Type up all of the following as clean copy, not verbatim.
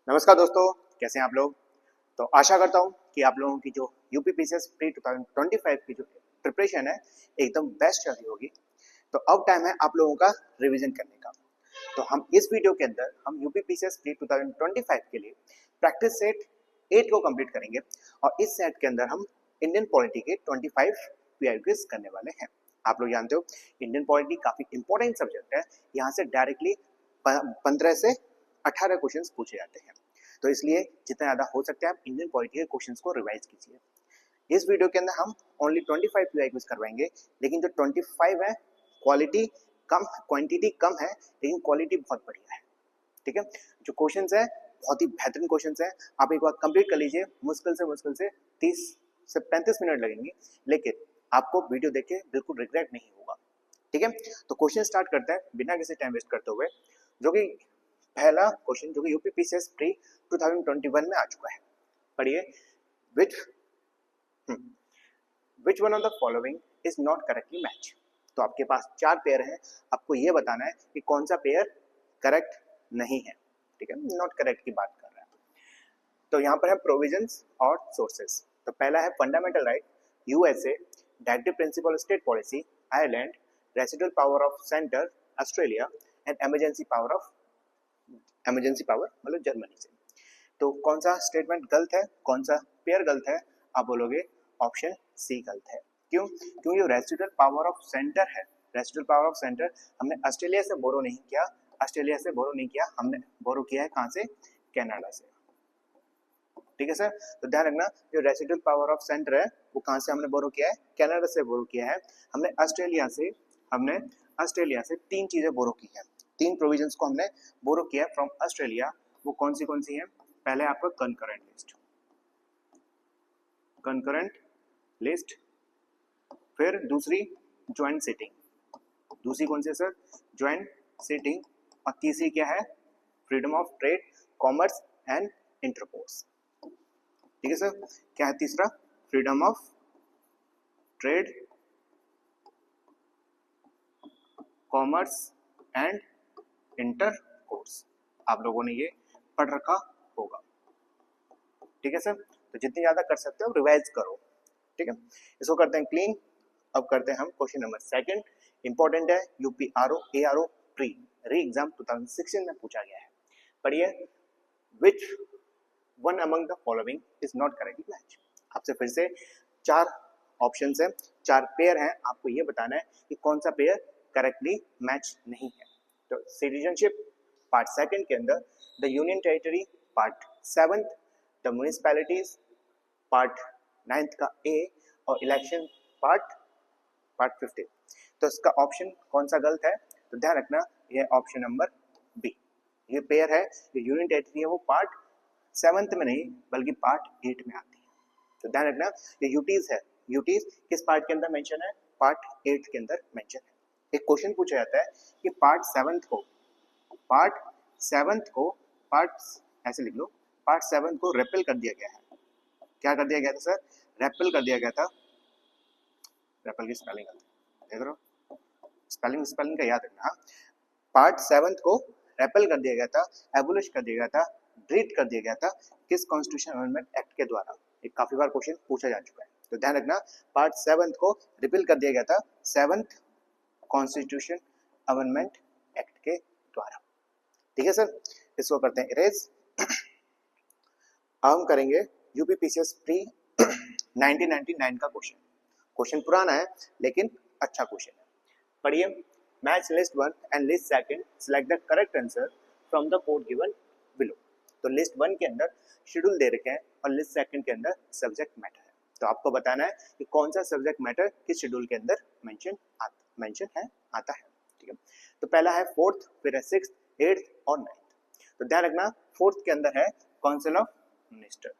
नमस्कार दोस्तों, कैसे हैं आप लोग। तो आशा करता हूं कि आप लोगों की जो यूपीपीसीएस प्री 2025 की जो प्रिपरेशन है एकदम बेस्ट चल रही होगी। तो अब टाइम है आप लोगों का रिवीजन करने का। तो हम इस वीडियो के अंदर हम यूपीपीसीएस प्री 2025 के लिए प्रैक्टिस सेट 8 को कंप्लीट करेंगे और इस सेट के अंदर हम इंडियन पॉलिटी के 25 पीआई क्विज करने वाले हैं। आप लोग जानते हो इंडियन पॉलिटी काफी इंपॉर्टेंट सब्जेक्ट है। यहाँ से डायरेक्टली 15 से 18 क्वेश्चंस पूछे जाते हैं। तो इसलिए जितना ज्यादा हो सकता है आप इंडियन पॉलिटी के क्वेश्चंस को रिवाइज कीजिए। इस वीडियो के अंदर हम ओनली 25 पीआई क्विज करवाएंगे, लेकिन जो 25 है क्वालिटी कम, क्वांटिटी कम है, लेकिन क्वालिटी बहुत बढ़िया है। ठीक है, जो क्वेश्चंस है बहुत ही बेहतरीन क्वेश्चंस है। आप एक बार कंप्लीट कर लीजिए, मुश्किल से 30 से 35 मिनट लगेंगे, लेकिन आपको वीडियो देख के बिल्कुल रिग्रेट नहीं होगा। ठीक है, तो क्वेश्चन स्टार्ट करते हैं बिना किसी टाइम वेस्ट करते हुए। जो कि पहला क्वेश्चन जो कि यूपीपीसीएस प्री 2021 में आ चुका है, पढ़िए। Which one of the following is not correctly match. तो आपके पास 4 पेयर हैं, आपको ये बताना है कि कौन सा पेयर करेक्ट नहीं है। ठीक है, नॉट करेक्ट की बात कर रहा है। तो यहाँ पर है प्रोविजंस और सोर्सेस। तो पहला है fundamental right, USA, directive principle state policy, Ireland, residual power of centre Australia and emergency power मतलब जर्मनी से। तो कौन सा स्टेटमेंट गलत है, कौन सा पेयर गलत है? आप बोलोगे ऑप्शन सी गलत है। क्यों? क्योंकि रेसिडुअल पावर ऑफ सेंटर है, रेसिडुअल पावर ऑफ सेंटर हमने ऑस्ट्रेलिया से बोरो नहीं किया, हमने बोरो किया है कहां से? कनाडा से। ठीक है सर, तो ध्यान रखना जो रेसिडुअल पावर ऑफ सेंटर है वो कहां से हमने बोरो किया है? कनाडा से बोरो किया है। हमने ऑस्ट्रेलिया से 3 चीजें बोरो की है, 3 प्रोविजंस को हमने बोरो किया है फ्रॉम ऑस्ट्रेलिया। वो कौन सी है? पहले आपका कंकरेंट लिस्ट, फिर दूसरी ज्वाइंट सिटिंग, दूसरी कौन सी है सर? ज्वाइंट सिटिंग, और तीसरी क्या है? Freedom of trade, commerce and intercourse. ठीक है सर, क्या है तीसरा? Freedom of trade, commerce and intercourse. आप लोगों ने ये पढ़ रखा होगा। ठीक है सर, तो जितनी ज्यादा कर सकते हो रिवाइज करो। ठीक है, इसको करते हैं क्लीन। अब करते हैं हम क्वेश्चन नंबर 2। इंपॉर्टेंट है, यूपीआरओ एआरओ प्री री एग्जाम 2016 में पूछा गया है। पढ़िए, which one among the following is not correctly match. आपसे फिर से 4 ऑप्शंस है, 4 पेयर हैं, आपको ये बताना है कि कौन सा पेयर करेक्टली मैच नहीं है। तो सिटीजनशिप पार्ट 2 के अंदर, the union territory part 7, the municipalities part 9 का ए, और इलेक्शन पार्ट 15। तो इसका ऑप्शन कौन सा गलत है? तो ध्यान रखना ये ऑप्शन नंबर बी। ये पेयर है, जो यूनियन टेरिटरी है वो पार्ट 7 में नहीं बल्कि पार्ट 8 में आती है। तो ध्यान रखना ये यूटीज है, यूटीज किस पार्ट के अंदर मेंशन है? पार्ट 8 के अंदर मेंशन है। एक क्वेश्चन पूछा जाता है कि पार्ट 7 ऐसे लिख लो, पार्ट 7 को रेपेल कर दिया गया है। क्या कर दिया गया था सर? रेपेल कर दिया गया था। रेपेल की स्पेलिंग देख रहे हो, स्पेलिंग का याद रखना। पार्ट 7 को रेपेल कर दिया गया था, एबोलिश कर दिया गया था, डिलीट कर दिया गया था किस कॉन्स्टिट्यूशन अमेंडमेंट एक्ट के द्वारा? एक काफी बार क्वेश्चन पूछा जा चुका है। तो ध्यान रखना पार्ट 7 को रिपील कर दिया गया था 7th कॉन्स्टिट्यूशन अमेंडमेंट एक्ट के द्वारा। ठीक है सर, इसको करते हैं इरेज। अब हम करेंगे यूपीपीसीएस प्री 1999 का क्वेश्चन पुराना है लेकिन अच्छा क्वेश्चन है। पढ़िए, match list 1 and list 2, select the correct answer from the code given below. तो लिस्ट 1 के अंदर शेड्यूल दे रखे हैं और लिस्ट 2 के अंदर सब्जेक्ट मैटर है। तो आपको बताना है कि कौन सा सब्जेक्ट मैटर किस शेड्यूल के अंदर मेंशन आता है। ठीक है, तो पहला है 4th, फिर है 6th, 8th और 9th। तो ध्यान रखना 4th के अंदर है council of minister.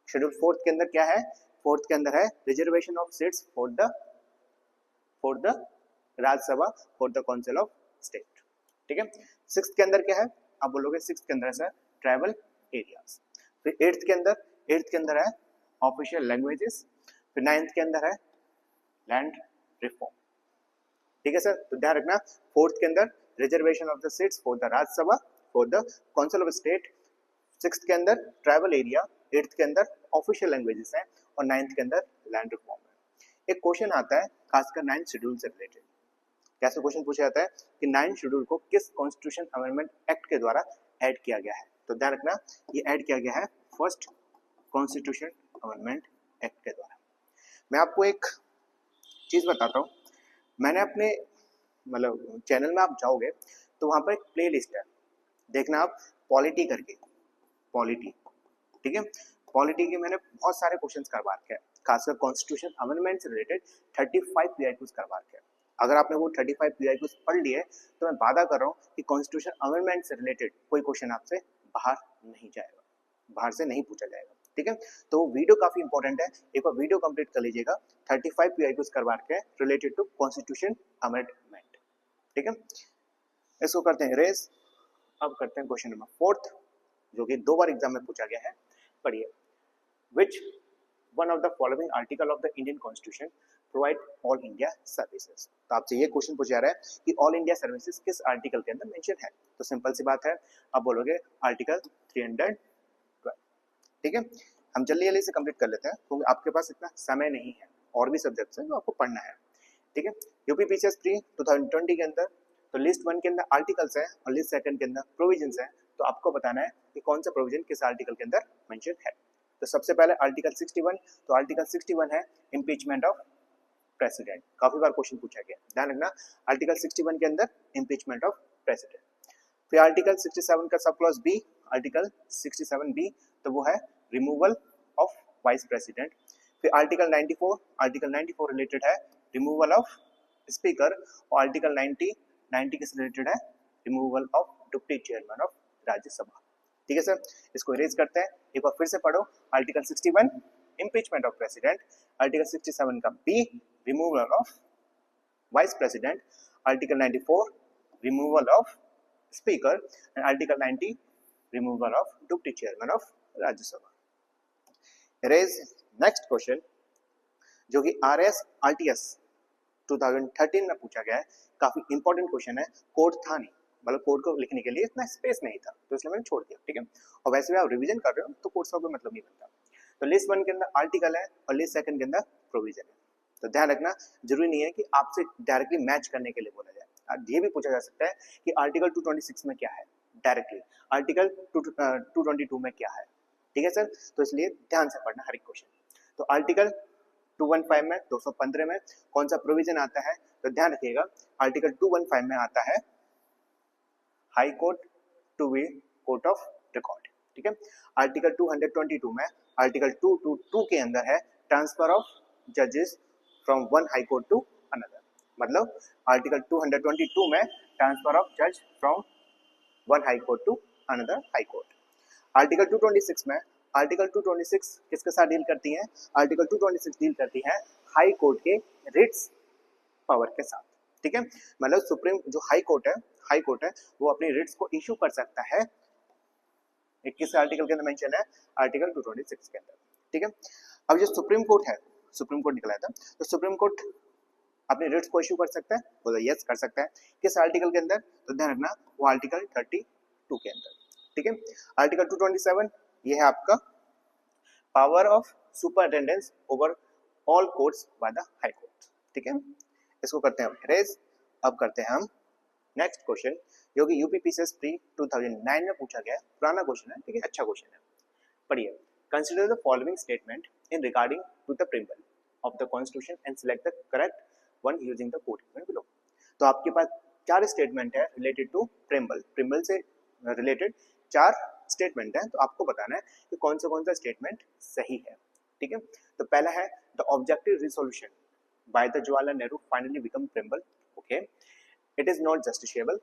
Schedule 4th के अंदर क्या है? 4th के अंदर है reservation of seats for the Rajya Sabha, for the council of state. ठीक है, 6th के अंदर क्या है? आप बोलोगे 6th के अंदर है ट्राइबल एरियाज। फिर 8th के अंदर है ऑफिशियल लैंग्वेजेस। फिर 9th के अंदर है लैंड रिफॉर्म। ठीक है सर, तो ध्यान रखना 4th के अंदर reservation of the seats for the Rajya Sabha, for the council of state, 6th के अंदर ट्राइबल एरिया, 8th के अंदर ऑफिशियल लैंग्वेजेस हैं और 9th के अंदर लैंड रिफॉर्म है। एक क्वेश्चन आता है खासकर 9th शेड्यूल से रिलेटेड। कैसे क्वेश्चन पूछा जाता है कि 9th शेड्यूल को किस कॉन्स्टिट्यूशन अमेंडमेंट एक्ट के द्वारा ऐड किया गया है? तो ध्यान रखना ये ऐड किया गया है फर्स्ट कॉन्स्टिट्यूशन अमेंडमेंट एक्ट के द्वारा। मैं आपको एक चीज बताता हूँ, मैंने अपने मतलब चैनल में आप जाओगे तो वहां पर एक प्ले लिस्ट है, देखना आप पॉलिटी करके, पॉलिटी, ठीक है, पॉलिटी के मैंने बहुत सारे क्वेश्चंस करवा रखे हैं, खासकर कॉन्स्टिट्यूशन अमेंडमेंट से रिलेटेड 35 पीआईक्यूज करवा रखे हैं। अगर आपने वो 35 पीआईक्यूज पढ़ लिए तो मैं वादा कर रहा हूँ कि कॉन्स्टिट्यूशन अमेंडमेंट से रिलेटेड कोई क्वेश्चन आपसे बाहर नहीं जाएगा, बाहर से नहीं पूछा जाएगा, ठीक है। तो वीडियो काफी इंपॉर्टेंट है, एक बार वीडियो कंप्लीट कर लीजिएगा। 35 पीआईक्यूज करवा रखे हैं रिलेटेड टू कॉन्स्टिट्यूशन अमेंडमेंट, ठीक है। इसको करते हैं रेस। अब करते हैं क्वेश्चन नंबर 4 जो कि 2 बार एग्जाम में पूछा गया है। पढ़िए, which one of the following article of the Indian constitution provide all India services. तो आपसे ये क्वेश्चन पूछा जा रहा है कि ऑल इंडिया सर्विसेज किस आर्टिकल के अंदर मेंशन है? तो सिंपल सी बात है, आप बोलोगे आर्टिकल 312, ठीक है। हम जल्दी जल्दी से कंप्लीट कर लेते हैं क्योंकि आपके पास इतना समय नहीं है, और भी सब्जेक्ट्स हैं जो आपको पढ़ना है, ठीक है। यूपी पीसीएस प्री 2020 के अंदर तो लिस्ट 1 के अंदर आर्टिकल्स है और लिस्ट 2 के अंदर प्रोविजंस है। तो आपको बताना है कि कौन सा प्रोविजन किस आर्टिकल के अंदर मेंशन है। तो सबसे पहले आर्टिकल 61, तो आर्टिकल 61 है इम्पीचमेंट ऑफ प्रेसिडेंट। काफी बार क्वेश्चन पूछा गया, ध्यान रखना आर्टिकल 61 के अंदर इम्पीचमेंट ऑफ प्रेसिडेंट। फिर आर्टिकल 67 का sub clause B, article 67 B, तो वो है रिमूवल ऑफ वाइस प्रेसिडेंट। फिर आर्टिकल 94, आर्टिकल 94 रिलेटेड है रिमूवल ऑफ स्पीकर, और आर्टिकल 90 किस रिलेटेड है removal of deputy chairman of Rajya Sabha, ठीक है सर। इसको इरेज करते हैं, एक बार फिर से पढ़ो। Article 61 impeachment of president, article 67 का B removal of vice president, article 94 removal of speaker and article 90 removal of deputy chairman of Rajya Sabha. इरेज। नेक्स्ट क्वेश्चन जो कि RS-RTS 2013 में पूछा गया है, काफी इंपॉर्टेंट क्वेश्चन है। कोड था नहीं, मतलब कोड को लिखने के लिए इतना स्पेस नहीं था तो इसलिए मैंने छोड़ दिया, ठीक है। और वैसे भी आप रिवीजन कर रहे हो तो कोड का कोई मतलब नहीं बनता। तो लिस्ट 1 के अंदर आर्टिकल है और लिस्ट 2 के अंदर प्रोविजन है। तो ध्यान रखना, जरूरी नहीं है कि आपसे डायरेक्टली मैच करने के लिए बोला जाए। ये भी पूछा जा सकता है कि आर्टिकल 226 में क्या है, डायरेक्टली आर्टिकल 222 में क्या है, ठीक है सर। तो इसलिए ध्यान से पढ़ना हर एक क्वेश्चन। तो आर्टिकल 215 में 215 में कौन सा प्रोविजन आता है? तो ध्यान रखिएगा आर्टिकल 215 में आता है high court to be court of record, ठीक है। आर्टिकल 222 में आर्टिकल 222 के अंदर है ट्रांसफर ऑफ जजेस from one high court to another, मतलब आर्टिकल 222 में ट्रांसफर ऑफ जज from one high court to another high court. Article 226 में आर्टिकल 226 किसके साथ डील करती है? आर्टिकल 226 डील करती है हाई कोर्ट के रिट्स पावर के साथ, ठीक है। मतलब सुप्रीम जो हाई कोर्ट है वो अपनी रिट्स को इशू कर सकता है। 21 आर्टिकल के अंदर मेंशन है आर्टिकल 226 के अंदर, ठीक है। अब जो सुप्रीम कोर्ट है, सुप्रीम कोर्ट निकला था, तो सुप्रीम कोर्ट अपने रिट्स को इशू कर सकता है, बोलो यस कर सकता है। किस आर्टिकल के अंदर? तो ध्यान रखना वो आर्टिकल 32 के अंदर, ठीक है। आर्टिकल 227 ये है आपका power of superintendence over all courts by the high court, ठीक है। इसको करते हैं हम इरेज। अब करते हैं हम नेक्स्ट क्वेश्चन जो कि यूपी पीसीएस प्री 2009 में पूछा गया है, पुराना क्वेश्चन है लेकिन अच्छा क्वेश्चन है। पढ़िए, consider the following statement in regarding to the preamble of the constitution and select the correct one using the code given below. तो आपके पास 4 स्टेटमेंट है रिलेटेड टू प्रीम्बल से रिलेटेड 4 स्टेटमेंट है, तो आपको बताना है कि कौन सा स्टेटमेंट सही है, ठीक है। तो पहला है the objective resolution by the Jawaharlal Nehru finally become preamble. Okay, it is not justiciable.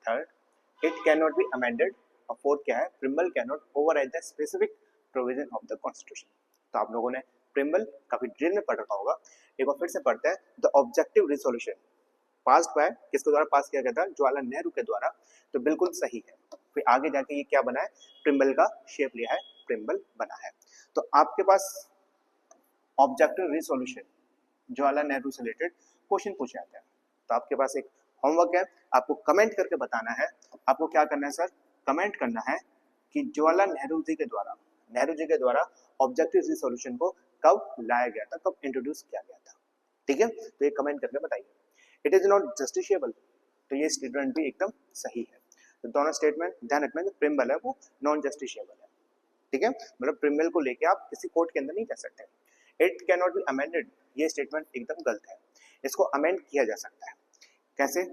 Third, it cannot be amended. और fourth क्या है? Preamble cannot override the specific provision of the constitution. तो आप लोगों ने preamble काफी drill में पढ़ रखा होगा, एक बार फिर से पढ़ते हैं। The objective resolution passed by किसके द्वारा पास किया गया था? जवाहरलाल नेहरू के द्वारा, तो बिल्कुल सही है। फिर आगे जाके ये क्या बना है? preamble का शेप लिया है, preamble बना है। तो आपके पास ऑब्जेक्टिव रिसोल्यूशन जवाहरलाल नेहरू से रिलेटेड क्वेश्चन पूछे जाते हैं। तो आपके पास एक होमवर्क है, आपको कमेंट करके बताना है। आपको क्या करना है सर? कमेंट करना है कि जवाहरलाल नेहरू जी के द्वारा ऑब्जेक्टिव सी सॉल्यूशन को कब लाया गया था, कब इंट्रोड्यूस किया गया था। ठीक है, तो ये कमेंट करके बताइए। इट इज नॉट जस्टिशिएबल, तो ये स्टेटमेंट भी एकदम सही है। तो दोनों स्टेटमेंट ध्यान रखना, जो प्रिम्बल है वो नॉन जस्टिशिएबल है। ठीक है, मतलब प्रिम्बल को लेके आप किसी कोर्ट के अंदर नहीं कह सकते। It can not be amended, ये स्टेटमेंट एकदम गलत है। इसको अमेंड किया जा सकता है। कैसे?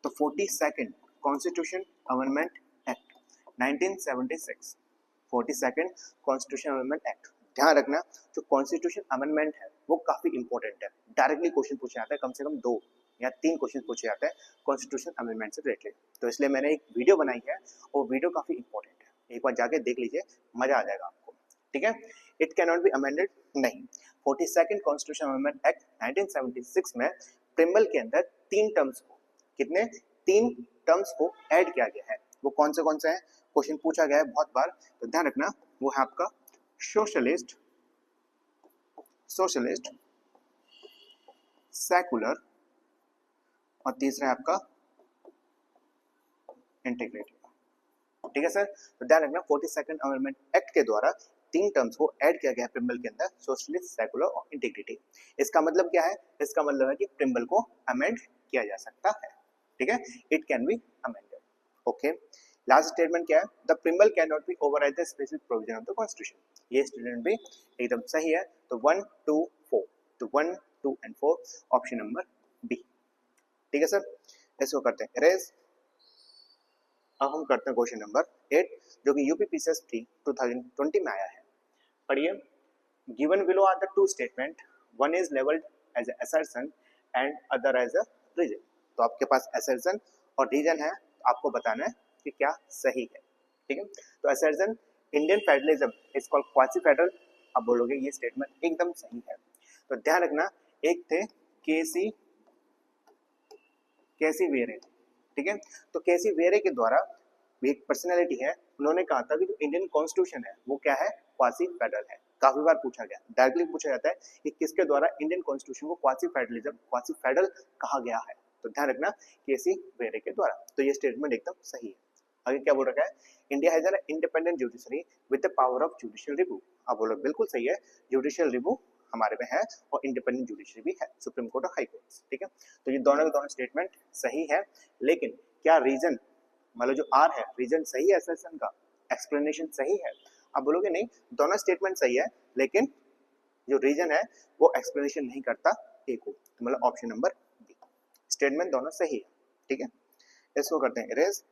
तो 42nd constitution amendment act 1976, 42nd constitution amendment act. ध्यान रखना, जो कॉन्स्टिट्यूशन अमेंडमेंट है वो काफी इंपॉर्टेंट है। डायरेक्टली क्वेश्चन पूछे जाता है, कम से कम 2 या 3 क्वेश्चन पूछे जाते हैं कॉन्स्टिट्यूशन अमेंडमेंट से रिलेटेड। तो इसलिए मैंने एक वीडियो बनाई है, वो वीडियो काफी इंपॉर्टेंट है, एक बार जाके देख लीजिए, मजा आ जाएगा आपको। ठीक है, it can not be amended, नहीं। 42nd कॉन्स्टिट्यूशन अमेंडमेंट एक्ट 1976 में प्रिम्बल के अंदर 3 टर्म्स को, कितने? 3 टर्म्स को ऐड किया गया है। वो कौन से हैं? क्वेश्चन पूछा गया है बहुत बार, तो ध्यान रखना, वो है आपका सोशलिस्ट, सेकुलर, और तीसरा है आपका इंटीग्रेटिव। ठीक है सर, तो ध्यान रखना 42nd अमेंडमेंट एक्ट के द्वारा 3 टर्म्स को ऐड किया गया है प्रिम्बल के अंदर, सोशलिस्ट, सेकुलर और इंटीग्रिटी। इसका मतलब क्या है? इसका मतलब है कि प्रिम्बल को अमेंड किया जा सकता है। ठीक है, it can be amended. Okay, last statement क्या है? The preamble can not be override the specific provision of the constitution. ये स्टेटमेंट भी एकदम सही है। तो 1, 2, 4, तो 1, 2 एंड 4 ऑप्शन नंबर बी। ठीक है सर, इसको करते हैं इरेज। अब हम करते हैं क्वेश्चन नंबर 8, जो कि यूपीपीसीएस 3 2020 में आया है। पढ़िए, given below are the 2 statement, one is levelled as assertion and other as a reason. तो आपके पास असर्शन और रीजन है, आपको बताना है कि क्या सही है। ठीक है, तो assertion Indian federalism is called quasi federal, आप बोलोगे ये स्टेटमेंट एकदम सही है। तो ध्यान रखना, एक थे केसी वेरे। ठीक है, तो केसी वेरे के द्वारा एक पर्सनैलिटी है, उन्होंने कहा था कि जो इंडियन कॉन्स्टिट्यूशन है वो क्या है? क्वासी फेडरल है। काफी बार पूछा गया, डायरेक्टली पूछा जाता है कि किसके द्वारा इंडियन कॉन्स्टिट्यूशन को क्वासी फेडरलिज्म, क्वासी फेडरल कहा गया है। तो ध्यान रखना, केसी वेरे के द्वारा। तो ये स्टेटमेंट एकदम सही है। आगे क्या बोल रखा है? India has an independent judiciary with the power of judicial review. आप बोलो बिल्कुल सही है, जुडिशियल रिव्यू हमारे में है और इंडिपेंडेंट जुडिशरी भी है, सुप्रीम कोर्ट और हाई कोर्ट। ठीक है, तो ये दोनों के दोनों स्टेटमेंट सही है। लेकिन क्या रीजन, मतलब जो आर है, रीजन सही है असर्शन का, एक्सप्लेनेशन सही है? आप बोलोगे नहीं, दोनों स्टेटमेंट सही है, लेकिन जो रीजन है वो एक्सप्लेनेशन नहीं करता एक को, तो मतलब ऑप्शन नंबर बी। स्टेटमेंट दोनों सही है। ठीक है, इसको करते हैं इरेज।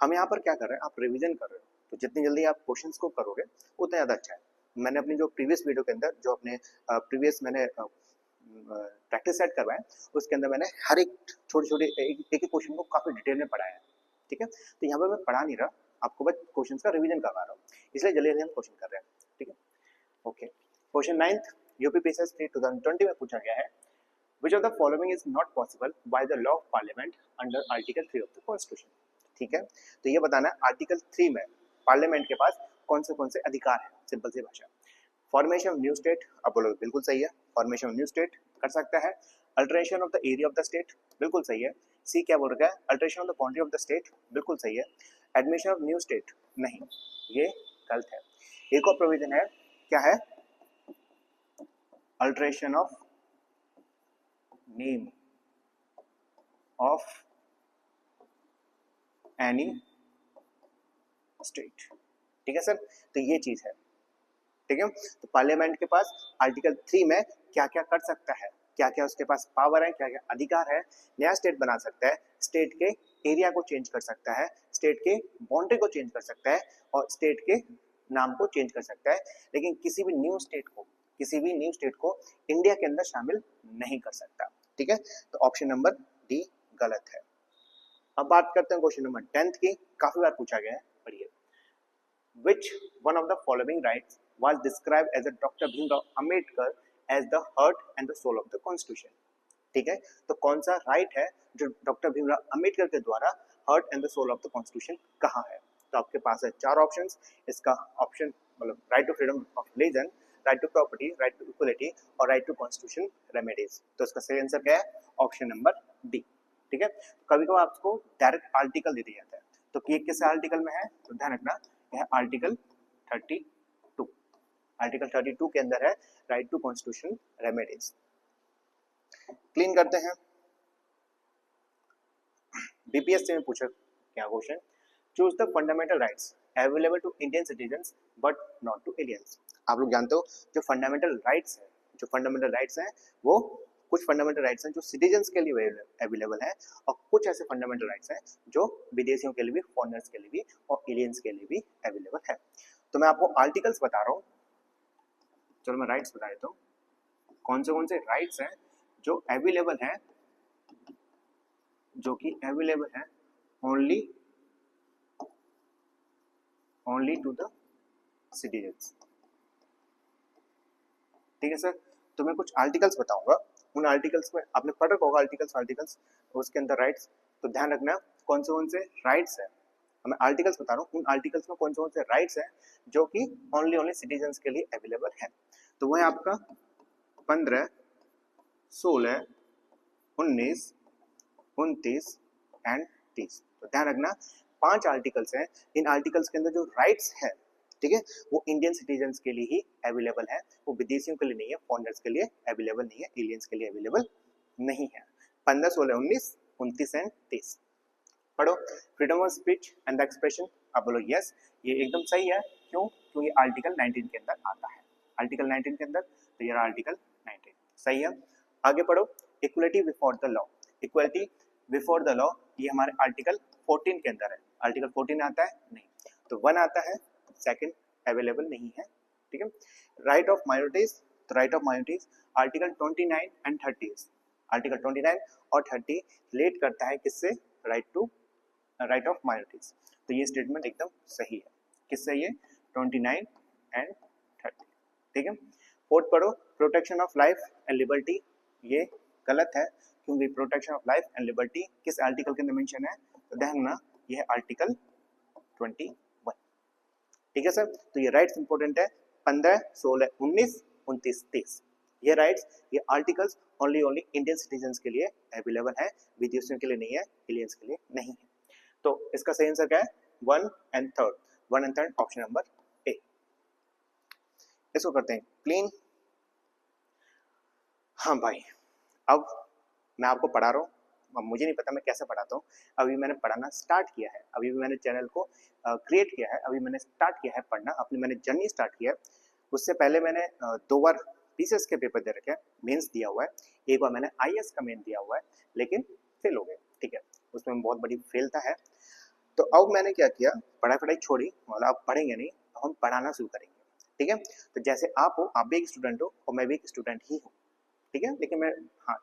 हम यहाँ पर क्या कर रहे हैं? आप रिवीजन कर रहे हो, तो जितनी जल्दी आप क्वेश्चंस को करोगे उतना ज़्यादा अच्छा है। मैंने अपनी जो प्रीवियस वीडियो के अंदर, जो अपने प्रीवियस मैंने प्रैक्टिस सेट करवाए, उसके अंदर मैंने हर एक छोटे एक क्वेश्चन को काफ़ी डिटेल में पढ़ाया है। ठीक है, तो यहाँ पर मैं पढ़ा नहीं रहा, आपको बस क्वेश्चंस का रिवीजन करवा रहा हूँ, इसलिए जल्दी जल्दी हम क्वेश्चन कर रहे हैं। ठीक है, ओके। क्वेश्चन 9th यूपीपीसीएस 3 2020 में पूछा गया है, which of the following is not possible by the law of parliament under article 3 of the constitution. ठीक है, तो ये बताना है आर्टिकल 3 में पार्लियामेंट के पास कौन से अधिकार है। सिंपल सी भाषा, फॉर्मेशन ऑफ न्यू स्टेट, आप बोलोगे बिल्कुल सही है, फॉर्मेशन ऑफ न्यू स्टेट कर सकता है। Alteration of the area of the state, बिल्कुल सही है। सी क्या बोल रहा है? Alteration of the boundary of the state, बिल्कुल सही है। एडमिशन ऑफ न्यू स्टेट, नहीं, ये गलत है। एक और प्रोविजन है, क्या है? Alteration of name of any state. ठीक है सर, तो ये चीज है। ठीक है, तो पार्लियामेंट के पास आर्टिकल 3 में क्या क्या कर सकता है, क्या क्या उसके पास पावर है, क्या क्या अधिकार है। नया स्टेट बना सकता है, स्टेट के एरिया को चेंज कर सकता है, स्टेट के बाउंड्री को चेंज कर सकता है और स्टेट के नाम को चेंज कर सकता है, लेकिन किसी भी न्यू स्टेट को इंडिया के अंदर शामिल नहीं कर सकता। ठीक है, तो ऑप्शन नंबर डी गलत है। अब बात करते हैं क्वेश्चन नंबर 10th की, काफी बार पूछा गया है, पढ़िए। Which one of the following rights was described as a Dr. Bhimrao Ambedkar as the heart and the soul of the Constitution? ठीक है, तो कौन सा राइट है जो डॉक्टर भीमराव अंबेडकर के द्वारा heart and the soul of the constitution कहा है? तो आपके पास है 4 ऑप्शंस। इसका ऑप्शन मतलब right to freedom of religion, right to property, right to equality और राइट टू कॉन्स्टिट्यूशन रेमेडीज। तो इसका सही आंसर क्या है? Option number D. ठीक है, कभी कभी आपको डायरेक्ट आर्टिकल दे दिया जाता है, तो ये किस आर्टिकल में है, तो ध्यान रखना यह आर्टिकल 32, आर्टिकल 32 के अंदर है right to constitutional remedies. Clean करते हैं। बीपीएससी में पूछा क्या question, choose the fundamental rights available to Indian citizens but not to aliens. आप लोग जानते हो जो फंडामेंटल राइट्स है, जो फंडामेंटल राइट्स हैं वो कुछ फंडामेंटल राइट्स हैं जो सिटीजन्स के लिए अवेलेबल है, और कुछ ऐसे फंडामेंटल राइट्स हैं जो विदेशियों के लिए भी, फॉरेनर्स के लिए भी और एलियंस के लिए भी अवेलेबल है। तो मैं आपको आर्टिकल्स बता रहा हूँ, चलो मैं राइट्स बता देता हूँ कौन से राइट्स हैं जो अवेलेबल है, जो कि अवेलेबल है ओनली टू द सिटीजन्स। ठीक है सर, तो मैं कुछ आर्टिकल्स बताऊंगा, उन आर्टिकल्स में आपने पढ़ रखा होगा आर्टिकल्स उसके अंदर राइट्स, तो ध्यान रखना कौन से राइट्स है। मैं आर्टिकल्स बता रहा हूँ, उन आर्टिकल्स में कौन से राइट्स हैं जो कि ओनली सिटीजन्स के लिए अवेलेबल है। तो वह है आपका 15, 16, 19, 29 एंड 30। तो ध्यान रखना 5 आर्टिकल्स हैं, इन आर्टिकल्स के अंदर जो राइट्स है, ठीक है, वो इंडियन सिटीजन्स के लिए ही अवेलेबल है, वो विदेशियों के लिए नहीं है, फॉरेनर्स के लिए अवेलेबल नहीं है, एलियंस के लिए अवेलेबल नहीं है। 15, 16, 19, 29 एंड 30 पढ़ो। Freedom of speech and the expression, आप बोलो यस, ये एकदम सही है। क्यों? क्योंकि आर्टिकल 19 के अंदर आता है, आर्टिकल 19 के अंदर, तो ये आर्टिकल 19 सही है। आगे पढ़ो, equality before the law, equality before the law, ये हमारे आर्टिकल 14 के अंदर है। आर्टिकल 14 आता है नहीं, तो 1 आता है, सेकंड अवेलेबल नहीं है। ठीक है। राइट ऑफ माइनॉरिटीज, तो right of minorities article 29 and 30, article 29 और 30 रिलेट करता है किससे, राइट ऑफ माइनॉरिटीज। तो ये स्टेटमेंट एकदम सही है, किससे, ये 29 एंड 30। ठीक है। फोर्थ पढ़ो, protection of life and liberty, ये गलत है, क्योंकि protection of life and liberty किस आर्टिकल के अंदर मेंशन है, तो ध्यान रखना ये आर्टिकल 21। ठीक है सर, तो ये राइट्स इंपॉर्टेंट है, 15, 16, 19, 29, 30, ये राइट्स, ये आर्टिकल्स ओनली इंडियन सिटीजन्स के लिए अवेलेबल है, विदेशियों के लिए नहीं है, एलियंस के लिए नहीं है। तो इसका सही आंसर क्या है, 1 एंड 3 ऑप्शन नंबर ए। इसको करते हैं क्लीन। हाँ भाई, अब मैं आपको पढ़ा रहा हूँ, अब मुझे नहीं पता मैं कैसे पढ़ाता हूँ, अभी मैंने पढ़ाना स्टार्ट किया है, अभी भी मैंने चैनल को क्रिएट किया है, अभी मैंने स्टार्ट किया है पढ़ना, अपनी मैंने जर्नी स्टार्ट किया है। उससे पहले मैंने 2 बार पीसीएस के पेपर दे रखे हैं, मेंस दिया हुआ है, एक बार मैंने आईएएस का मेन दिया हुआ है, लेकिन फेल हो गए। ठीक है, उसमें बहुत बड़ी फेल था है। तो अब मैंने क्या किया, पढ़ाई छोड़ी, मतलब आप पढ़ेंगे नहीं, हम पढ़ाना शुरू करेंगे। ठीक है, तो जैसे आप हो, आप भी एक स्टूडेंट हो और मैं भी एक स्टूडेंट ही हूँ। ठीक है, लेकिन मैं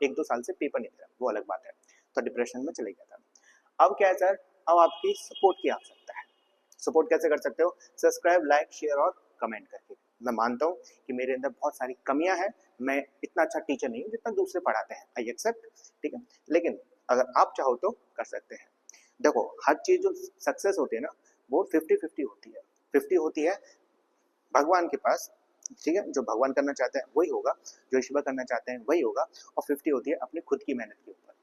1-2 साल से पेपर नहीं दिया, वो अलग बात है, तो डिप्रेशन में चले गया था। अब क्या है सर, अब आपकी सपोर्ट की आवश्यकता है। सपोर्ट कैसे कर सकते हो, सब्सक्राइब, लाइक, शेयर और कमेंट करके। मैं मानता हूँ कि मेरे अंदर बहुत सारी कमियां हैं, मैं इतना अच्छा टीचर नहीं हूँ जितना दूसरे पढ़ाते हैं, आई एक्सेप्ट। ठीक है, लेकिन अगर आप चाहो तो कर सकते हैं। देखो, हर चीज जो सक्सेस होती है ना, वो 50-50 होती है, 50 होती है भगवान के पास। ठीक है, जो भगवान करना चाहते हैं वही होगा, जो ईश्वर करना चाहते हैं वही होगा, और 50 होती है अपनी खुद की मेहनत के ऊपर।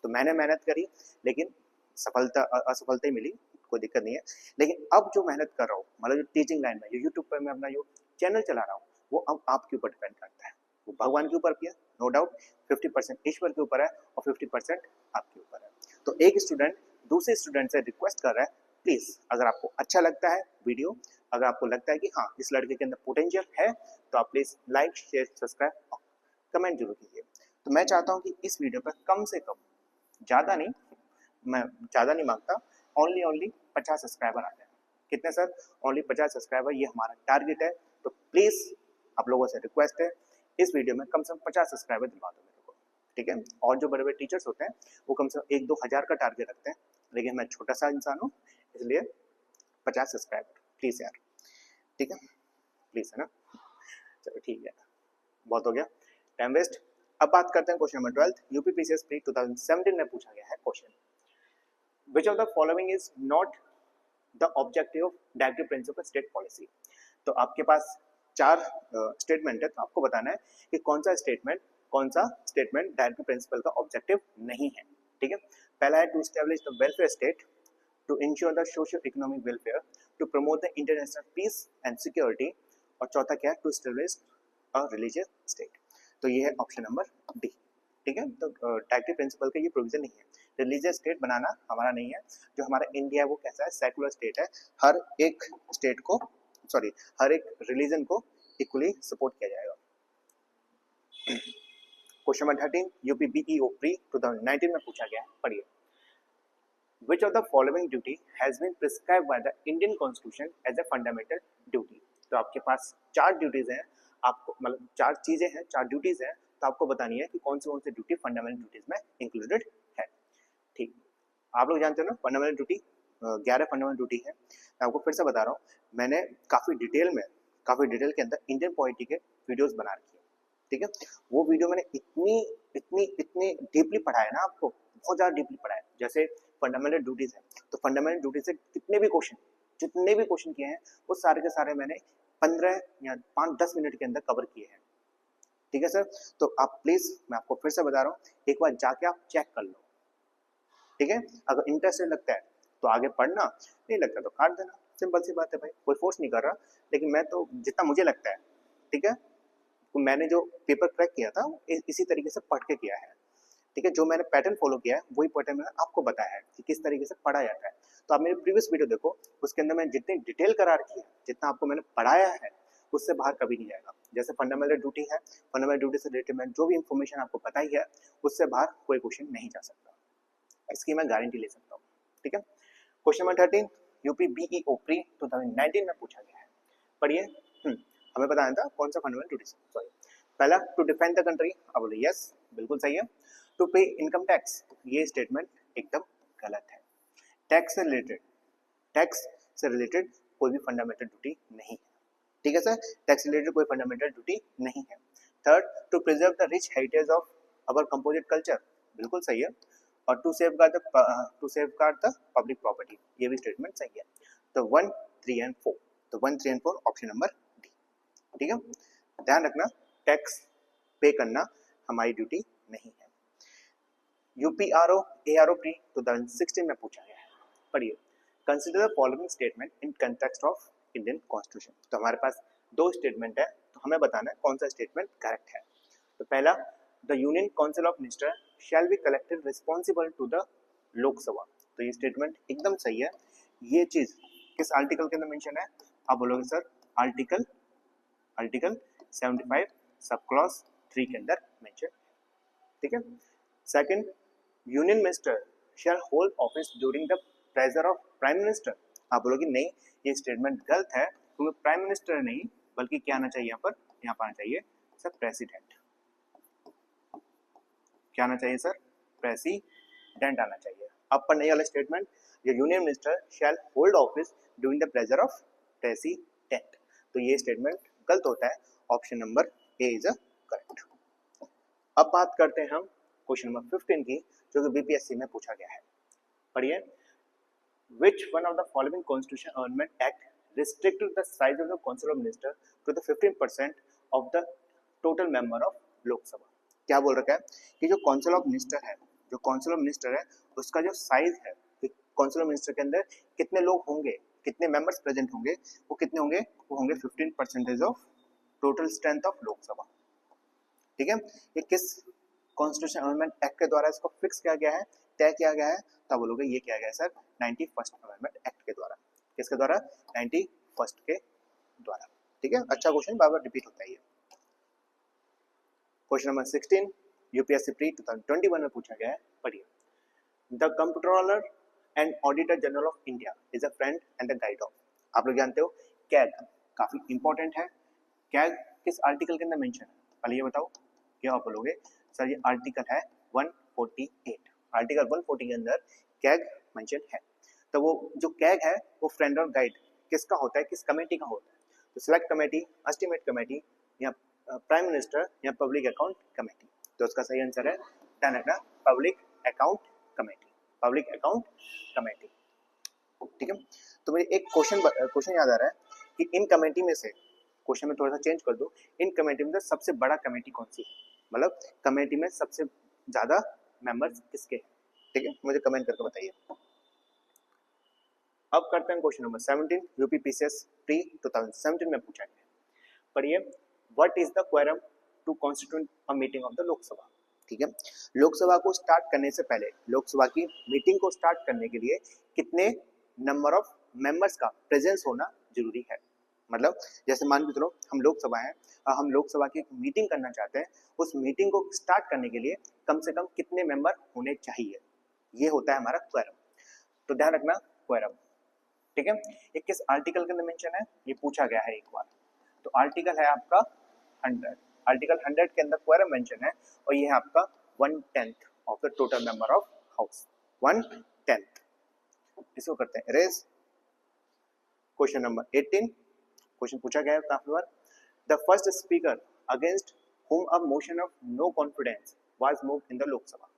तो मैंने मेहनत करी, लेकिन सफलता असफलता ही मिली, कोई दिक्कत नहीं है। लेकिन अब जो मेहनत कर रहा हूँ, मतलब जो टीचिंग लाइन में, जो यूट्यूब पर मैं अपना जो चैनल चला रहा हूँ, वो अब आपके ऊपर डिपेंड करता है। वो भगवान के ऊपर किया, नो डाउट 50% ईश्वर के ऊपर है और 50% आपके ऊपर है। तो एक स्टूडेंट दूसरे स्टूडेंट से रिक्वेस्ट कर रहा है, प्लीज अगर आपको अच्छा लगता है वीडियो, अगर आपको लगता है कि हाँ इस लड़के के अंदर पोटेंशियल है, तो आप प्लीज लाइक, शेयर, सब्सक्राइब और कमेंट जरूर कीजिए। तो मैं चाहता हूँ कि इस वीडियो पर कम से कम, ज़्यादा नहीं, मैं ज़्यादा नहीं मांगता, ओनली 50 सब्सक्राइबर आ जाए। कितने सर, ओनली 50 सब्सक्राइबर, ये हमारा टारगेट है। तो प्लीज़ आप लोगों से रिक्वेस्ट है, इस वीडियो में कम से कम 50 सब्सक्राइबर दिलवा दो मेरे को। ठीक है, और जो बड़े बड़े टीचर्स होते हैं वो कम से कम 1-2 हज़ार का टारगेट रखते हैं, लेकिन मैं छोटा सा इंसान हूँ, इसलिए 50 सब्सक्राइबर प्लीज़ यार। ठीक है, प्लीज़, है ना। चलो ठीक है, बहुत हो गया टाइम वेस्ट। अब बात करते हैं क्वेश्चन नंबर 12, यूपीपीसीएस प्री 2017 में पूछा गया है question, which of the following is not the objective of directive principle state policy. तो आपके पास 4 स्टेटमेंट है, तो आपको बताना है कि कौन सा स्टेटमेंट डायरेक्टिव प्रिंसिपल का ऑब्जेक्टिव नहीं है। ठीक है, पहला है to establish the welfare state, to ensure the social economic welfare, to promote the international peace and security, और चौथा क्या है, to establish a religious state. तो ये है ऑप्शन नंबर डी। ठीक है, तो डायरेक्टिव प्रिंसिपल का ये प्रोविजन नहीं है, रिलीजियस स्टेट बनाना हमारा नहीं है। जो हमारा इंडिया है वो कैसा है, सेकुलर स्टेट है, हर एक स्टेट को हर एक रिलीजन को इक्वली सपोर्ट किया जाएगा। Question number 13 UP BEO pre 2019 में पूछा गया है, पढ़िए। Which of the following duty has been prescribed by the Indian Constitution as a fundamental duty? तो आपके पास 4 ड्यूटीज हैं, आपको मतलब 4 चीजें हैं, 4 ड्यूटीज हैं, तो आपको बतानी है कि कौन सी ड्यूटी फंडामेंटल ड्यूटीज में इंक्लूडेड है। ठीक, आप लोग जानते हो ना फंडामेंटल ड्यूटी 11 फंडामेंटल ड्यूटी है। मैं आपको फिर से बता रहा हूँ, मैंने काफी डिटेल के अंदर इंडियन पॉलिटी के वीडियोस बना रखी है। ठीक है, वो वीडियो मैंने इतनी डीपली पढ़ाया ना, आपको बहुत ज्यादा डीपली पढ़ाया। जैसे फंडामेंटल ड्यूटीज है, तो फंडामेंटल ड्यूटीज से जितने भी क्वेश्चन किए हैं वो सारे के सारे मैंने 15 या 5-10 मिनट के अंदर कवर किए हैं। ठीक है सर, तो आप प्लीज, मैं आपको फिर से बता रहा हूँ, एक बार जाके आप चेक कर लो। ठीक है, अगर इंटरेस्टेड लगता है तो आगे पढ़ना, नहीं लगता तो काट देना, सिंपल सी बात है भाई, कोई फोर्स नहीं कर रहा। लेकिन मैं तो जितना मुझे लगता है, ठीक है, तो मैंने जो पेपर क्रैक किया था इसी तरीके से पढ़ के किया है। ठीक है, जो मैंने पैटर्न फॉलो किया है वही पैटर्न मैंने आपको बताया है कि किस तरीके से पढ़ा जाता है। तो आप मेरे प्रीवियस वीडियो देखो, उसके अंदर मैंने जितनी डिटेल करा रखी है, जितना आपको मैंने पढ़ाया है, उससे बाहर कभी नहीं जाएगा। जैसे फंडामेंटल ड्यूटी है, फंडामेंटल ड्यूटी से रिलेटेड मैं जो भी इंफॉर्मेशन आपको बताई है, उससे बाहर कोई क्वेश्चन नहीं जा सकता, इसकी मैं गारंटी ले सकता हूँ। ठीक है, question number 13 UP BEO pre 2019 में पूछा गया है, पढ़िए। हमें बताना था कौन सा फंडामेंटल ड्यूटी, सॉरी, पहला टू डिफेंड द कंट्री, आप बोले यस, बिल्कुल सही है। टू पे इनकम टैक्स, ये स्टेटमेंट एकदम गलत है। टैक्स से रिलेटेड कोई भी फंडामेंटल ड्यूटी नहीं है। ठीक है सर, टैक्स रिलेटेड कोई फंडामेंटल ड्यूटी नहीं है। Third, to preserve the rich heritage of our composite culture, बिल्कुल सही है। और to safeguard the public property, ये भी स्टेटमेंट सही है। तो 1, 3 एंड 4, तो 1, 3 एंड 4 ऑप्शन नंबर डी। ठीक है, ध्यान रखना, टैक्स पे करना हमारी ड्यूटी नहीं है। यूपीआरओ एआरओ प्री 2016 में पूछा गया है, पढ़िए। Consider the following statement in context of Indian constitution, तो हमारे पास 2 स्टेटमेंट है, तो हमें बताना है कौन सा स्टेटमेंट करेक्ट है। तो पहला, the union council of minister shall be collected responsible to the Lok Sabha, तो ये स्टेटमेंट एकदम सही है। ये चीज किस आर्टिकल के अंदर मेंशन है, आप बोलोगे सर आर्टिकल 75 सब क्लॉज 3 के अंदर मेंशन। ठीक है, second, union minister shall hold office during the pleasure of prime minister, आप बोलोगे नहीं, ये स्टेटमेंट गलत है, क्योंकि प्राइम मिनिस्टर नहीं बल्कि क्या आना चाहिए, यहाँ पर आना चाहिए सर प्रेसिडेंट। क्या आना चाहिए सर, प्रेसिडेंट आना चाहिए। अब पर नहीं वाला स्टेटमेंट, ये union minister shall hold office during the pleasure of president, तो ये स्टेटमेंट गलत होता है। Option number A is a correct. अब बात करते हैं हम क्वेश्चन नंबर 15 की, जो कि बीपीएससी में पूछा गया है, पढ़िए। Which one of the following Constitution Amendment Act restricted the size of the Council of Minister to the 15% of the total member of लोक सभा? क्या बोल रखा है कि जो काउंसिल ऑफ मिनिस्टर है, उसका जो साइज है, काउंसिल ऑफ मिनिस्टर के अंदर कितने लोग होंगे, कितने मेंबर्स प्रेजेंट होंगे, वो कितने होंगे, वो होंगे 15% of total strength of Lok Sabha. ठीक है, ये किस कॉन्स्टिट्यूशन अमेंडमेंट एक्ट के द्वारा इसको फिक्स किया गया है, तय किया गया है, तब बोलोगे ये किया गया है सर 91st अमेंडमेंट एक्ट के द्वारा। किसके द्वारा, 91st के द्वारा। ठीक है, अच्छा क्वेश्चन, बार बार रिपीट होता है ये। क्वेश्चन नंबर 16 यूपीएससी प्री 2021 में पूछा गया है, पढ़िए। The comptroller and auditor general of India is a friend and the guide of, आप लोग जानते हो कैग काफी इंपॉर्टेंट है। कैग किस आर्टिकल के अंदर मेंशन है, पहले ये बताओ। क्या आप बोलोगे सर ये आर्टिकल है 148, आर्टिकल 140 के अंदर कैग मेंशन है। तो वो जो कैग है वो फ्रेंड और गाइड किसका होता है, किस कमेटी का होता है, तो सिलेक्ट कमेटी, एस्टिमेट कमेटी, या प्राइम मिनिस्टर, या पब्लिक अकाउंट कमेटी। तो उसका सही आंसर है, ध्यान रखना, public account committee, public account committee. ठीक है, तो मुझे एक क्वेश्चन याद आ रहा है कि इन कमेटी में से, क्वेश्चन में थोड़ा सा चेंज कर दो, इन कमेटी में सबसे बड़ा कमेटी कौन सी है, मतलब कमेटी में सबसे ज्यादा मेंबर्स किसके हैं। ठीक है, मुझे कमेंट करके बताइए। अब करते हैं question number 17 UP PCS pre 2017 में पूछा गया। पढ़िए, what is the quorum to constitute a meeting of the Lok Sabha. ठीक है, लोकसभा को स्टार्ट करने से पहले, लोकसभा की मीटिंग को स्टार्ट करने के लिए कितने नंबर ऑफ मेंबर्स का प्रेजेंस होना जरूरी है। मतलब जैसे मान के चलो हम लोकसभा हैं और हम लोकसभा की मीटिंग करना चाहते हैं, उस मीटिंग को स्टार्ट करने के लिए कम से कम कितने मेंबर होने चाहिए, ये होता है हमारा क्वेरम। तो ध्यान रखना क्वेरम, ठीक है। ये किस आर्टिकल के अंदर मेंशन है, ये पूछा गया है एक बार। तो आर्टिकल है आपका 100, आर्टिकल 100 के अंदर क्वेरम मेंशन है और ये है आपका 1/10 of the total member of house, 1/10। इसको करते हैं इरेज। क्वेश्चन नंबर 18, क्वेश्चन पूछा गया है काफी बार। The first speaker against whom a motion of no confidence was moved in the Lok Sabha.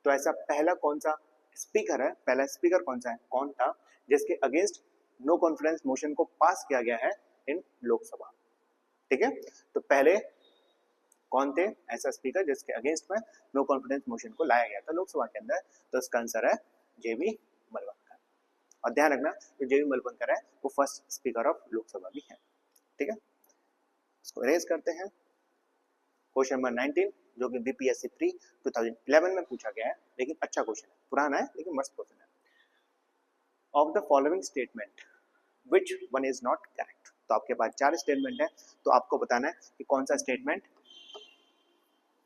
तो ऐसा पहला कौन सा स्पीकर है, पहला स्पीकर कौन सा है, कौन था जिसके अगेंस्ट नो कॉन्फिडेंस मोशन को पास किया गया है इन लोकसभा। ठीक है, तो पहले कौन थे ऐसा स्पीकर जिसके अगेंस्ट में नो कॉन्फिडेंस मोशन को लाया गया था लोकसभा के अंदर। तो इसका आंसर है जेबी मलवंकर। और ध्यान रखना जो जेबी मलवंकर है वो फर्स्ट स्पीकर ऑफ लोकसभा भी है। ठीक है, इसको इरेज करते हैं। क्वेश्चन नंबर 19 जो कि बीपीएससी प्री 2011 में पूछा गया है, लेकिन अच्छा क्वेश्चन है, पुराना है लेकिन मस्त क्वेश्चन है। Of the following statement which one is not correct. तो आपके पास 4 स्टेटमेंट है, तो आपको बताना है कि कौन सा स्टेटमेंट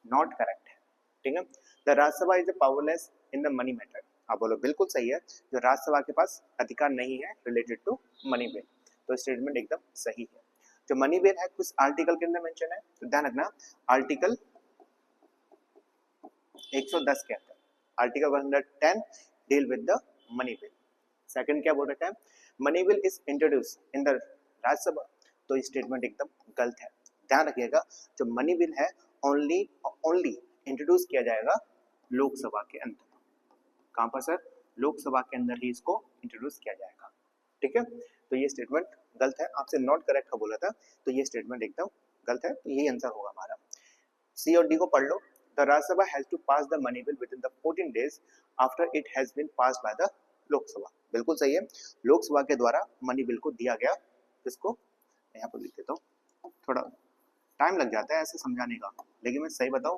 नॉट करेक्ट है। ठीक है, the Rajya Sabha is powerless in the money matter. आप बोलो बिल्कुल सही है, जो राज्यसभा के पास अधिकार नहीं है रिलेटेड टू मनी बिल, तो स्टेटमेंट एकदम सही है। जो मनी बिल है कुछ आर्टिकल के अंदर मेंशन है, तो ध्यान रखना आर्टिकल 110 के अंदर, article 110 deal with the money bill. Second क्या बोल रखा है, money bill is introduce in the Rajya Sabha, तो ये स्टेटमेंट एकदम गलत है। ध्यान रखिएगा जो मनी बिल है ओनली इंट्रोड्यूस किया जाएगा लोकसभा के अंदर। कहां पर सर, लोकसभा के अंदर ही इसको इंट्रोड्यूस किया जाएगा। ठीक है, तो ये स्टेटमेंट गलत है, आपसे नॉट करेक्ट का बोला था, तो ये स्टेटमेंट एकदम गलत है, तो यही आंसर होगा हमारा। सी और डी को पढ़ लो। The Rajya Sabha has to pass the money bill within the 14 days after it has been passed by the Lok Sabha. बिल्कुल सही है, लोकसभा के द्वारा मनी बिल को दिया गया, इसको यहाँ पर लिख देता हूँ, थोड़ा टाइम लग जाता है ऐसे समझाने का, लेकिन मैं सही बताऊं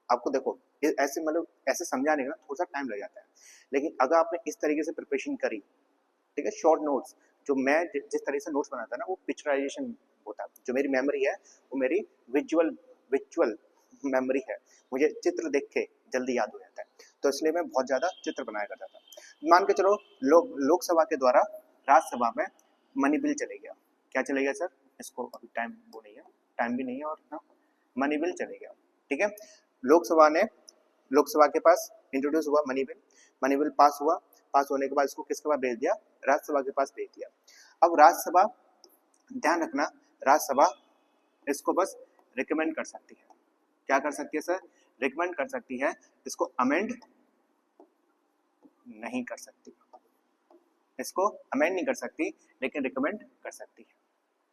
आपको, देखो ऐसे मतलब ऐसे समझाने का थोड़ा सा टाइम लग जाता है, लेकिन अगर आपने इस तरीके से प्रिपरेशन करी, ठीक है, शॉर्ट नोट्स, जो मैं जिस तरीके से नोट्स बनाता है ना वो पिक्चराइजेशन होता है, जो मेरी मेमोरी है वो मेरी विजुअल मेमोरी है, मुझे चित्र देख के जल्दी याद हो जाता है, तो इसलिए मैं बहुत ज्यादा चित्र बनाया करता था। मान के चलो लोकसभा के द्वारा राज्यसभा में मनी बिल चले गया, क्या चले गया सर, इसको अभी टाइम वो नहीं है, टाइम भी नहीं है, और ना मनी बिल चले गया। ठीक है, लोकसभा के पास इंट्रोड्यूस हुआ मनी बिल पास हुआ, पास होने के बाद इसको किसके पास भेज दिया, राज्यसभा के पास भेज दिया। अब राज्यसभा, ध्यान रखना राज्यसभा इसको बस रिकमेंड कर सकती है, क्या कर सकती है सर, रिकमेंड कर सकती है, इसको अमेंड नहीं कर सकती, इसको अमेंड नहीं कर सकती लेकिन रिकमेंड कर सकती है।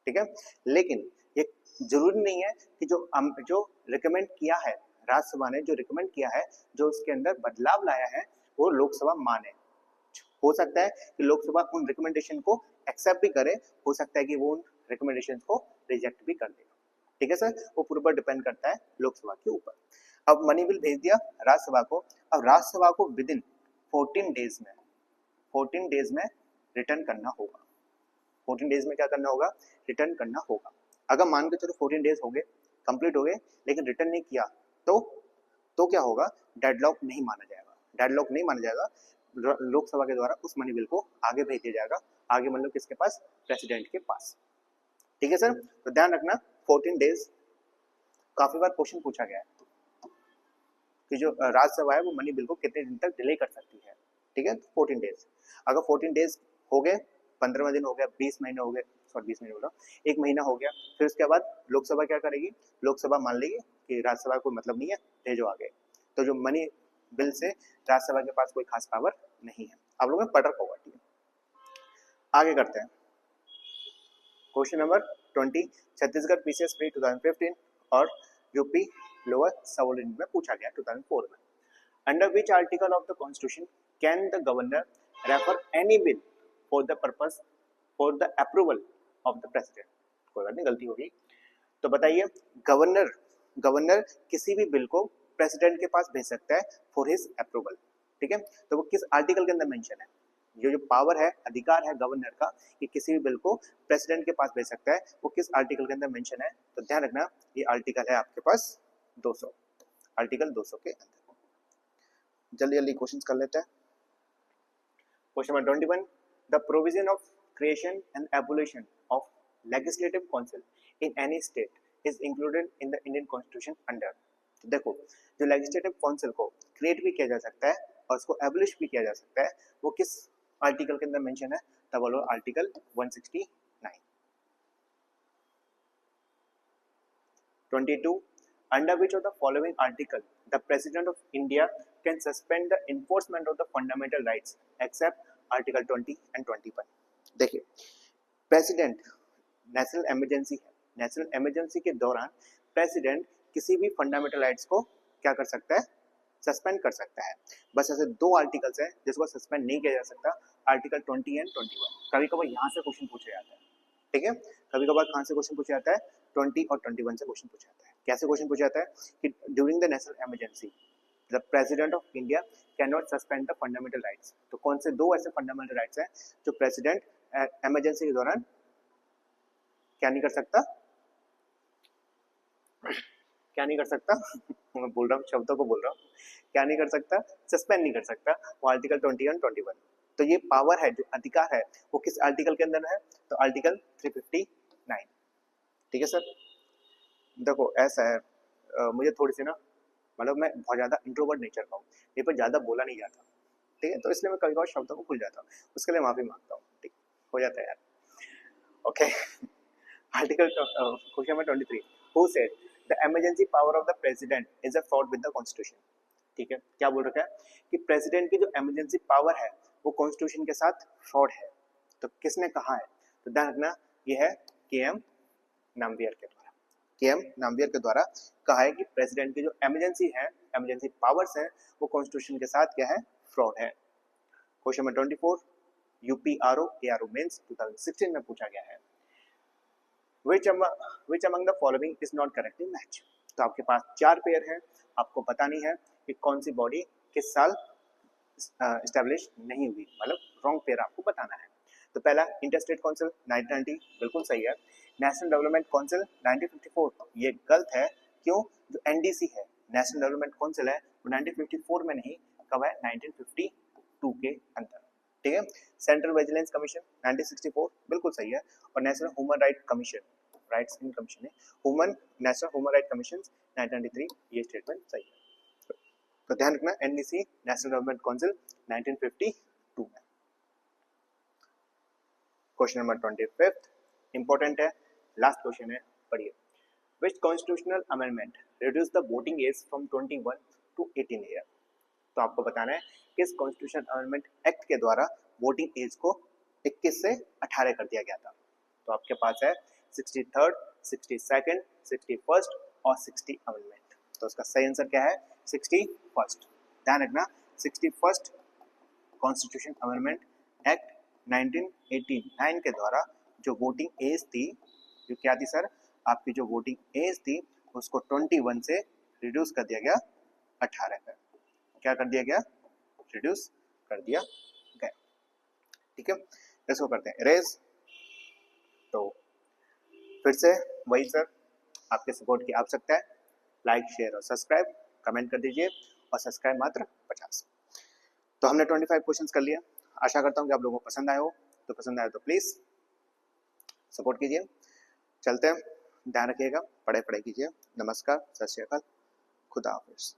ठीक है, लेकिन ये जरूरी नहीं है कि जो रिकमेंड किया है राज्यसभा ने, जो रिकमेंड किया है, जो उसके अंदर बदलाव लाया है वो लोकसभा माने। हो सकता है कि लोकसभा उन रिकमेंडेशन को एक्सेप्ट भी करे, हो सकता है कि वो उन रिकमेंडेशन को रिजेक्ट भी कर दे। ठीक है सर, वो पूरे पर डिपेंड करता है लोकसभा के ऊपर। अब मनी बिल भेज दिया राज्यसभा को, अब राज्यसभा को विद इन 14 डेज में रिटर्न करना होगा। 14 डेज में क्या करना होगा, रिटर्न करना होगा। अगर मान के चलो 14 डेज हो गए, कंप्लीट हो गए, लेकिन रिटर्न नहीं किया, तो क्या होगा, डेडलॉक नहीं माना जाएगा, डेडलॉक नहीं माना जाएगा, लोकसभा के द्वारा उस मनी बिल को आगे भेज दिया जाएगा, आगे मतलब किसके पास, प्रेसिडेंट के पास। ठीक है सर, तो ध्यान रखना 14 डेज, काफी बार क्वेश्चन पूछा गया है कि जो राज्यसभा है वो मनी बिल को कितने दिन तक डिले कर सकती है। ठीक है, 14 डेज, अगर 14 डेज हो गए, 15 दिन हो गया, 20 महीने हो गए, सॉरी 20 महीने बोला, 1 महीना हो गया, फिर उसके बाद लोकसभा क्या करेगी, लोकसभा मान लेगी कि राज्यसभा को मतलब नहीं है, भेजो आगे, तो जो मनी बिल से राज्यसभा के पास कोई खास पावर नहीं है। आप लोगों ने पढ़ रखा होगा। ठीक है, आगे करते हैं question number 20, Chhattisgarh PCS pre 2015 और यूपी लोअर सबऑर्डिनेट में पूछा गया 2004 में। Under which article of the constitution can the governor refer any bill for the purpose for the approval of the president. कोई बात नहीं, गलती होगी। तो बताइए, गवर्नर गवर्नर किसी भी बिल को प्रेसिडेंट के पास भेज सकता है फॉर हिज अप्रूवल, ठीक है। तो वो किस आर्टिकल के अंदर मेंशन है, ये जो पावर है, अधिकार है गवर्नर का कि किसी भी बिल को प्रेसिडेंट के पास भेज सकता है, वो किस आर्टिकल के अंदर मेंशन है। तो ध्यान रखना, ये आर्टिकल है आपके पास 200, आर्टिकल 200 के अंदर। जल्दी जल्दी क्वेश्चंस कर लेते हैं। Question number 21, the provision of creation and abolition of legislative council in any state is included in the Indian constitution under. तो देखो, जो लेजिस्लेटिव काउंसिल को क्रिएट भी किया जा सकता है और उसको एबोलिश भी किया जा सकता है, वो किस आर्टिकल के अंदर मेंशन है, तब बोलो article 169। 22, under which of the following article the president of India can suspend the enforcement of the fundamental rights except article 20 and 21। देखिए, प्रेसिडेंट नेशनल इमरजेंसी है, नेशनल इमरजेंसी के दौरान प्रेसिडेंट किसी भी फंडामेंटल राइट्स को क्या कर सकता है, सस्पेंड कर सकता है। बस ऐसे दो आर्टिकल्स हैं जिसको सस्पेंड नहीं किया जा सकता, आर्टिकल 20 एंड 21। कभी कभार यहाँ से क्वेश्चन पूछा जाता है, ठीक है, कभी कभार कहाँ से क्वेश्चन पूछा जाता है, 20 और 21 से क्वेश्चन पूछा जाता है। कैसे क्वेश्चन पूछा जाता है कि during the national emergency the president of India can not suspend the fundamental rights. तो कौन से दो ऐसे फंडामेंटल राइट्स हैं जो प्रेसिडेंट इमरजेंसी के दौरान क्या नहीं कर सकता, क्या नहीं कर सकता मैं बोल रहा हूँ, शब्दों को बोल रहा हूँ, क्या नहीं कर सकता, सस्पेंड नहीं कर सकता, वो आर्टिकल 20 और 21। तो ये पावर है, जो अधिकार है, वो किस आर्टिकल के अंदर है, तो आर्टिकल 359, ठीक है सर। देखो ऐसा है, मुझे थोड़ी सी ना, मतलब मैं बहुत ज़्यादा इंट्रोवर्ट नेचर का हूँ, ये पर ज़्यादा बोला नहीं जाता, ठीक है, तो इसलिए मैं कभी कभी शब्दों को भूल जाता हूँ, उसके लिए माफ़ी मांगता हूँ, ठीक हो जाता है यार, okay. Article question number 23, who said the emergency power of the president is a fraud with the constitution. ठीक है, क्या बोल रखा है कि प्रेसिडेंट की जो इमरजेंसी पावर है वो कॉन्स्टिट्यूशन के साथ फ्रॉड है। तो किसने कहा है, तो ध्यान रखना, ये है के.एम. नामवियर के द्वारा, के.एम. नामवियर के द्वारा कहा है कि प्रेसिडेंट की जो इमरजेंसी है, इमरजेंसी पावर्स है, वो कॉन्स्टिट्यूशन के साथ क्या है, फ्रॉड है। क्वेश्चन नंबर 24, यूपीआरओ एआरओ मेंस 2016 में पूछा गया है, which among the following is not correctly match। तो आपके पास 4 पेयर है, आपको बतानी है कि कौन सी बॉडी किस साल एस्टेब्लिश नहीं हुई, मतलब रॉन्ग पेयर आपको बताना है। तो पहला इंटरस्टेट काउंसिल 1990, बिल्कुल सही है। नेशनल डेवलपमेंट काउंसिल 1954, ये गलत है, क्यों, जो एनडीसी है, नेशनल डेवलपमेंट काउंसिल है, वो 1954 में नहीं, कब है, 1952 के अंदर, ठीक है। सेंट्रल विजिलेंस कमीशन 1964, बिल्कुल सही है। और national human right commission, rights in commission है, नेशनल ह्यूमन राइट कमीशन 1993, ये स्टेटमेंट सही है। तो ध्यान रखना, एनडीसी नेशनल डेवलपमेंट काउंसिल 1952 में। क्वेश्चन नंबर 25 इंपॉर्टेंट है, लास्ट क्वेश्चन है, पढ़िए। Which constitutional amendment reduce the voting age from 21 to 18 year. तो आपको बताना है किस कॉन्स्टिट्यूशन अमेंडमेंट एक्ट के द्वारा वोटिंग एज को 21 से 18 कर दिया गया था। तो आपके पास है 63rd, 62nd, 61st और 60 अमेंडमेंट। तो उसका सही आंसर क्या है, 61st। ध्यान रखना, 61st कॉन्स्टिट्यूशन अमेंडमेंट एक्ट 1989 के द्वारा जो वोटिंग एज थी, जो क्या थी सर, आपकी जो वोटिंग एज थी उसको 21 से रिड्यूस कर दिया गया 18 पर। क्या कर दिया गया, रिड्यूस कर दिया गया, ठीक है। इसको करते हैं इरेज। तो फिर से वही सर, आपके सपोर्ट की आवश्यकता है, लाइक शेयर और सब्सक्राइब, कमेंट कर दीजिए, और सब्सक्राइब मात्र 50। तो हमने 25 क्वेश्चंस कर लिया, आशा करता हूँ कि आप लोगों को पसंद आए हो, तो पसंद आए तो प्लीज सपोर्ट कीजिए। चलते हैं, ध्यान रखिएगा, पढ़ाई कीजिए। नमस्कार, सत श्री अकाल, खुदा हाफिज।